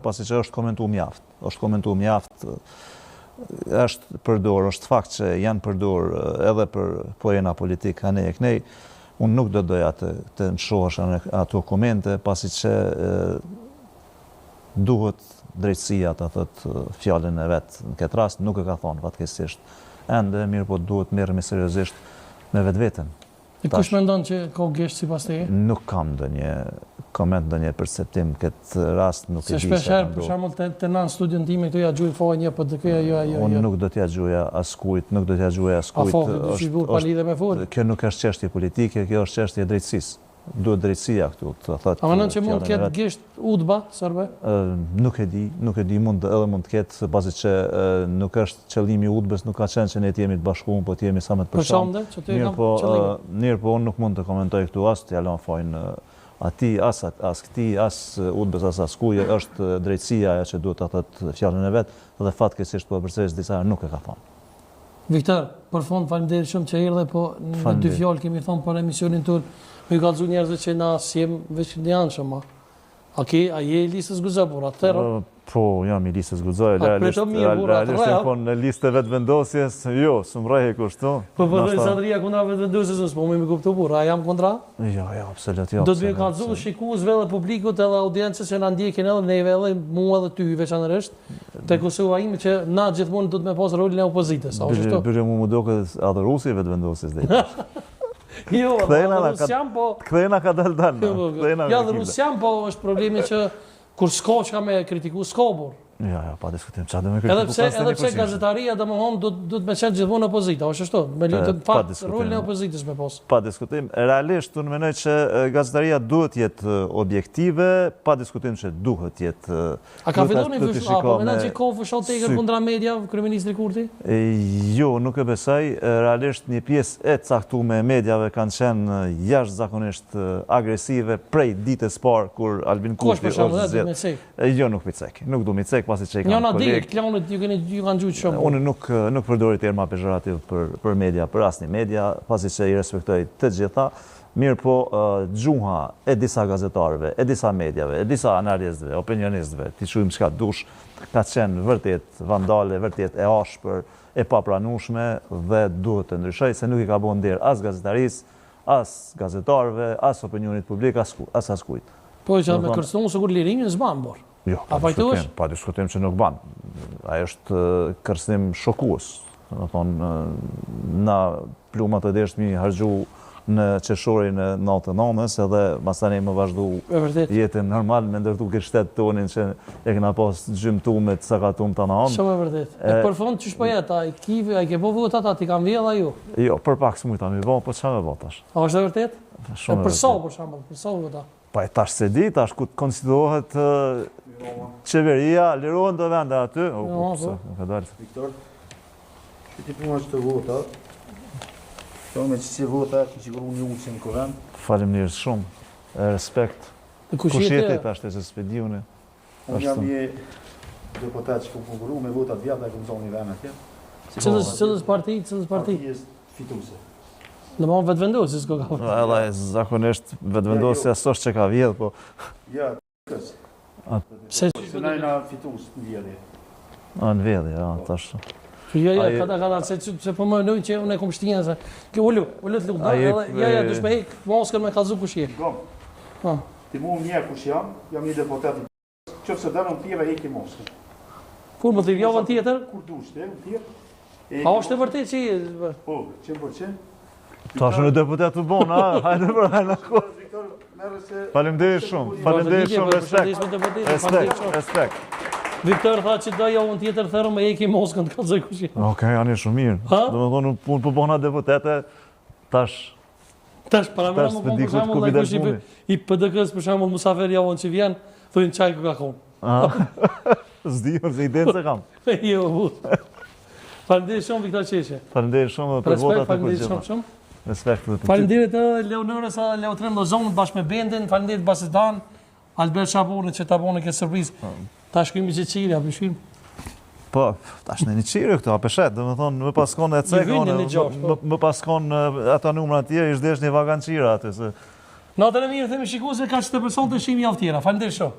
pasi që është komentu mjaft. Është komentu mjaft, është përdor, është fakt që janë përdor edhe për pojena politik ane e knej. Unë nuk do doja të nëshohesh ato komente, pasi që duhet drejtësia të thëtë fjallën e vetë në këtë rast, nuk e ka thonë fatkesisht. Ende, mirë po duhet merremi seriozisht me vetë-vetën. E kush mendon që ka gjesht sipas teje? Nuk kam ndonjë koment, ndonjë perceptim këtë rast, nuk e di. Se shpesh herë, për shembull, te nën studion time këtu ja gjuaj foj një PDK-ja jo. Unë nuk do t'ja gjuaja askujt, nuk do t'ja gjuaja askujt. Kjo nuk është çështje politike, kjo është çështje drejtësisë. Duhet drejtësia këtu të thotë. A mendon që mund të ketë gjesht udhba serbe? Nuk e di, mund të ketë, pasi që nuk është qëllimi i udhbës, nuk ka qenë që ne të jemi të bashkuar, po të jemi sa më të përshtatshëm. Mirë po unë nuk mund të komentoj këtu as të jalon fojnë ati, as këti, as udhbës, as askujë, është drejtësia ajo që duhet të thotë fjalën e vet, dhe fatkeqësisht po përsëris disa nuk e ka thonë. Viktor, për fond faleminderit shumë që erdhe, po në dy fjalë kemi thonë për emisionin tonë. Me i kallëzu njerëzve që na sjem veç një anë shumë. A je i listës Guzabur, atëherë? Po, jam i listës Guzaj, realisht e po në listë vetë vendosjes, jo, së më rejhe kushtu. Po Sadria kundra vetë vendosjes, nësë po me kuptu burë, a jam kundra? Jo, absolut, jo. Do të me kallëzu shikuesve dhe publikut edhe audiencës që na ndjekin edhe neve edhe mua dhe ty veçanërisht, te Kosova ime që na gjithmonë do të me pas rolin e opozitës. Bërë mu doke edhe Rusi vetë vendosjes dhe Jo, dhe Rusian po... Këthejna ka dalë. Ja, dhe Rusian po është problemi që kur s'ka që ka me kritiku, s'ka bur. Ja, pa diskutim, qa dhe me kritiku pas të Edhe pse gazetaria dhe më honë do të me qenë gjithmonë opozita, është ashtu, me lutë në fakt rolin e opozitës me pos. Pa diskutim, realisht unë menoj që gazetaria duhet jetë objektive, pa diskutim që duhet jetë... A ka fillon një fësht, po menoj që ka fësht të eker kundra media, Kryeministri Kurti? Jo, nuk e besoj, realisht një pjesë e caktuar me mediave kanë qenë jashtëzakonisht agresive prej ditës parë kur Albin Kurti Jo, nuk micek, nuk du micek, pasi që i kanë kolegë. Njëna digë, klanët ju kanë gjujtë shumë. Unë nuk përdori terma pejorativ për media, për asnjë media, pasi që i respektoj të gjitha, mirë po gjuha e disa gazetarëve, e disa mediave, e disa analistëve, opinionistëve, ti quajmë çka dush, ka qenë vërtet vandale, vërtet e ashpër, e papranueshme dhe duhet të ndryshoj, se nuk i ka bën nder as gazetarisë, as gazetarëve, as opinionit publik, as askujt. Po që me kërcënuar sigur lirimin s'ban bor. Jo, pa diskutim që nuk ban. Ajo është kërcënim shokues. Do thonë, na plumat e deshtmi harxhu në qeshorin e 99-s edhe pastaj më vazhdu jetën normal me ndërtu këtë shtet tonin që e kena pas gjymtuar me të sakatum të anë. Shumë e vërtet. E për fond ç'është po jetë, ai Kivi, ai ke po votat ati kanë vjedh ajo. Jo, për pak s'mujta mi vao, po çfarë votash? A është e vërtet? Shumë. Për sa për shembull, për sa vota? Pa e tash se di, tash ku të konsiderohet qeveria, lirohen të vende aty. Viktor, që ti përma që të vota, të me që si vota, që siguru një unë që në kërën. Faleminderit shumë, respekt. Kush jeti tash të se spediune. Unë jam një deputet që ku konguru me votat vjata e këmë zonë një vene atje. Cëllës parti? Partijës fituse. Në më vetë vendosjes s'ko ka vërë. Edhe zakonisht vetë vendosja s'është që ka vjedhë, po... Ja, kësë. Se najna fitus në vjedhje. Në vjedhje, ja, tash. Ja, kada, se po më nëjnë që unë e kom shtinja, se... Ullu të lukda, ja, dush me hek, moskën me kalzu kush je. Gom, ti mu një kush jam një deputet i qëfë se dërën tjeve hek i moskën. Kur më thirë javën tjetër? Kur dush, te, në tjetër. A është e vërtet që je? Po, 100%. Ta është në deputet të bon, hajde për hajde në kohë. Faleminderit shumë, respekt. Viktor tha që da javën tjetër thërë me eki Moskën të kalzoj kush je. Okej, janë shumë mirë. Do me thonë, unë për bona deputete, tash... Tash, para mëra më për shambull dhe kush i PDK-s për shambull Musafer javën që vjen, thujnë qaj ku ka konë. Zdijon, se i denë se kam. Jo, bu. Faleminderit shumë, Viktor Qeshe. Faleminderit shumë për votat e kërgjema. Respekt të të të. Faleminderit edhe Leonores a Leotrim Lozonët bashkë me bendin, faleminderit Basidan, Albert Shaboni që ta bone këtë surprizë. Ta shkujmë i që qiri, a përshkujmë? Po, ta shkujmë një qiri këto, a përshet, dhe me thonë, më paskon e cekë, më paskon ata numra tjerë, ishtë desh një vagan qira atë. Natën e mirë, themi shikuese, ka që të person të shimi javë tjera. Faleminderit shumë.